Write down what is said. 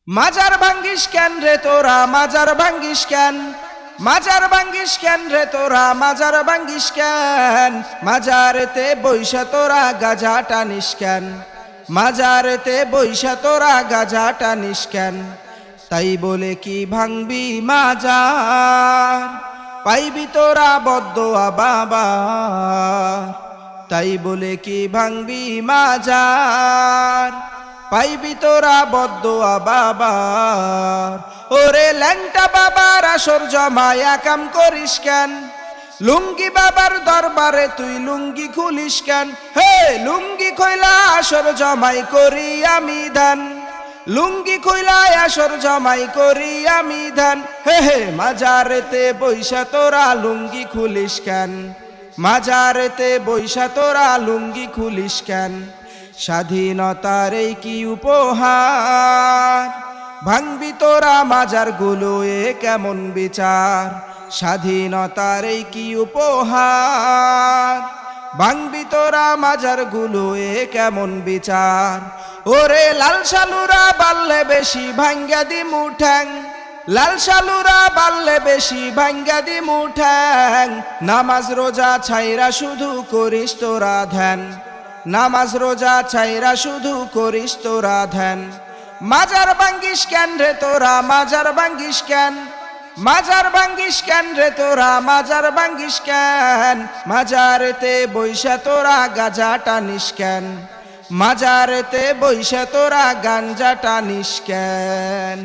মাজার ভাঙ্গিস কেন রে তোরা, মাজার ভাঙ্গিস কেন, মাজার ভাঙ্গিস কেন রে তোরা, মাজার ভাঙ্গিস কেন, মাজারেতে বইসা তোরা গাজা টানিস কেন, মাজারেতে বইসা তোরা গাজা টানিস কেন। তাই বলে কি ভাঙবি মাজার, পাইবি তোরা বদ্দোয়া বাবা। তাই বলে কি ভাঙবি মাজার, পাইবি তোরা বদ্দোয়া বাবার। ওরে ল্যাংটা বাবার আসর জমায়া কাম করিস কেন, লুঙ্গি বাবার দরবারে তুই লুঙ্গি খুলিস কেন। হে লুঙ্গি খইলা আসর জমাই করি আমি ধান, লুঙ্গি খইলা আসর জমাই করি আমি ধান। হে হে মাজারেতে বইসা তোরা লুঙ্গি খুলিস কেন, মাজারেতে বইসা তোরা লুঙ্গি খুলিস কেন। স্বাধীনতার এই কি উপহার, ভাঙবি তোরা মাজার গুলো এ কেমন বিচার। স্বাধীনতার এই কি উপহার, ভাঙবি তোরা মাজার গুলো এ কেমন বিচার। ওরে লাল শালুরা বাড়লে বেশি ভাঙ্গা দিমু ঠ্যাং, লাল শালুরা বাড়লে বেশি ভাঙ্গা দিমু ঠ্যাং। নামাজ রোজা ছাইরা শুধু করিস তোরা ধ্যান, নামাজ রোজা ছাইরা শুধু করিস তোরা ধ্যান। মাজার ভাঙ্গিস কেন রে তোরা, মাজার ভাঙ্গিস কেন, মাজার ভাঙ্গিস কেন রে তোরা, মাজার ভাঙ্গিস কেন। মাজারেতে বইসা তোরা গাজা টানিস কেন, মাজারেতে বইসা তোরা গাঞ্জা টানিস কেন।